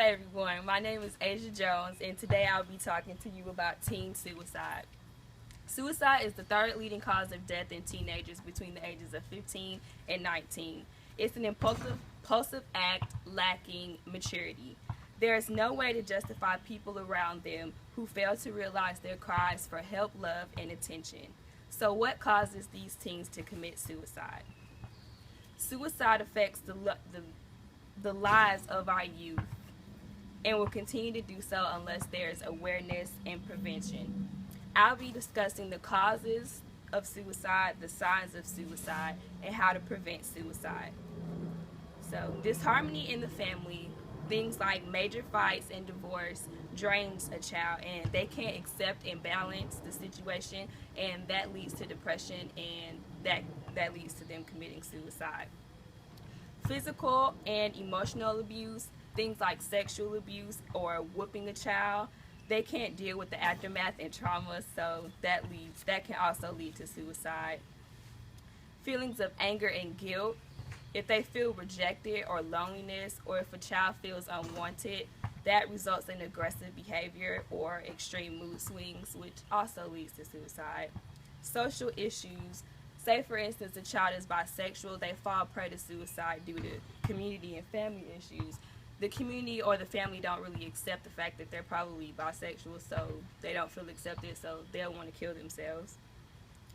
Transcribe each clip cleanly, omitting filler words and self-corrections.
Hi everyone, my name is Asia Jones and today I'll be talking to you about teen suicide. Suicide is the third leading cause of death in teenagers between the ages of 15 and 19. It's an impulsive act lacking maturity. There is no way to justify people around them who fail to realize their cries for help, love, and attention. So what causes these teens to commit suicide? Suicide affects the lives of our youth and will continue to do so unless there is awareness and prevention. I'll be discussing the causes of suicide, the signs of suicide, and how to prevent suicide. So, disharmony in the family, things like major fights and divorce drains a child and they can't accept and balance the situation, and that leads to depression, and that leads to them committing suicide. Physical and emotional abuse, things like sexual abuse or whooping a child, they can't deal with the aftermath and trauma, so that can also lead to suicide. Feelings of anger and guilt, if they feel rejected or loneliness, or if a child feels unwanted, that results in aggressive behavior or extreme mood swings, which also leads to suicide. Social issues, say for instance a child is bisexual, they fall prey to suicide due to community and family issues. The community or the family don't really accept the fact that they're probably bisexual, so they don't feel accepted, so they'll want to kill themselves.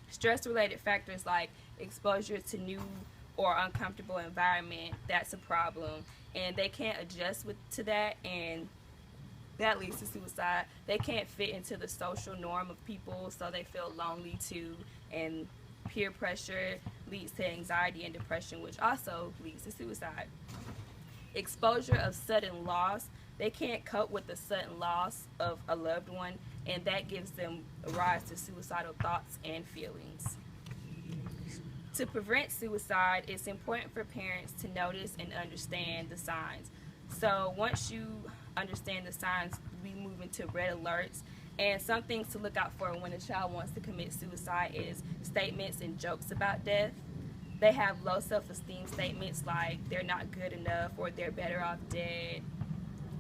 Stress-related factors like exposure to new or uncomfortable environment, that's a problem, and they can't adjust to that, and that leads to suicide. They can't fit into the social norm of people, so they feel lonely too, and peer pressure leads to anxiety and depression, which also leads to suicide. Exposure of sudden loss, they can't cope with the sudden loss of a loved one, and that gives them a rise to suicidal thoughts and feelings. To prevent suicide, it's important for parents to notice and understand the signs. So once you understand the signs, we move into red alerts. And some things to look out for when a child wants to commit suicide is statements and jokes about death. They have low self-esteem statements like they're not good enough, or they're better off dead,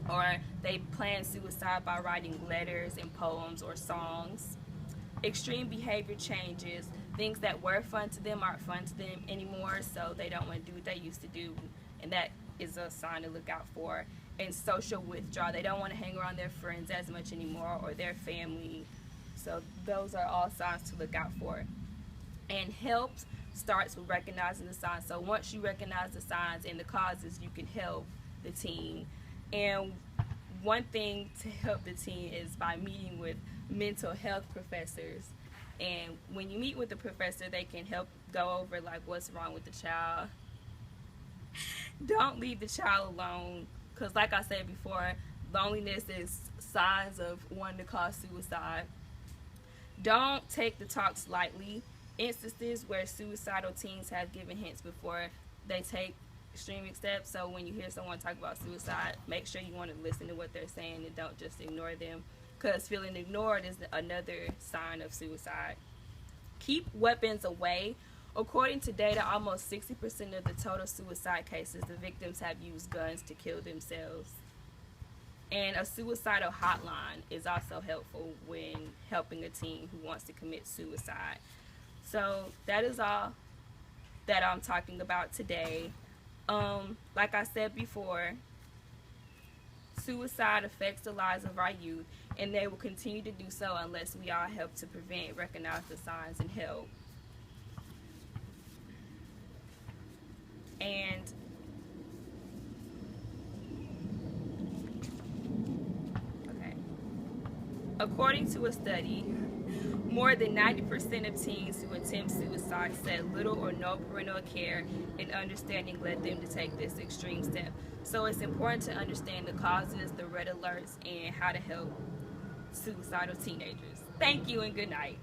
or they plan suicide by writing letters and poems or songs. Extreme behavior changes, things that were fun to them aren't fun to them anymore, so they don't want to do what they used to do, and that is a sign to look out for. And social withdrawal, they don't want to hang around their friends as much anymore, or their family, so those are all signs to look out for. And help starts with recognizing the signs. So once you recognize the signs and the causes, you can help the teen. And one thing to help the teen is by meeting with mental health professors. And when you meet with the professor, they can help go over like what's wrong with the child. Don't leave the child alone, because like I said before, loneliness is signs of one to cause suicide. Don't take the talks lightly. Instances where suicidal teens have given hints before they take extreme steps. So when you hear someone talk about suicide, make sure you want to listen to what they're saying and don't just ignore them, because feeling ignored is another sign of suicide. Keep weapons away. According to data, almost 60% of the total suicide cases, the victims have used guns to kill themselves. And a suicidal hotline is also helpful when helping a teen who wants to commit suicide. So that is all that I'm talking about today. Like I said before, suicide affects the lives of our youth, and they will continue to do so unless we all help to prevent, recognize the signs, and help. And okay, according to a study, more than 90% of teens who attempt suicide said little or no parental care and understanding led them to take this extreme step. So it's important to understand the causes, the red alerts, and how to help suicidal teenagers. Thank you and good night.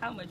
How much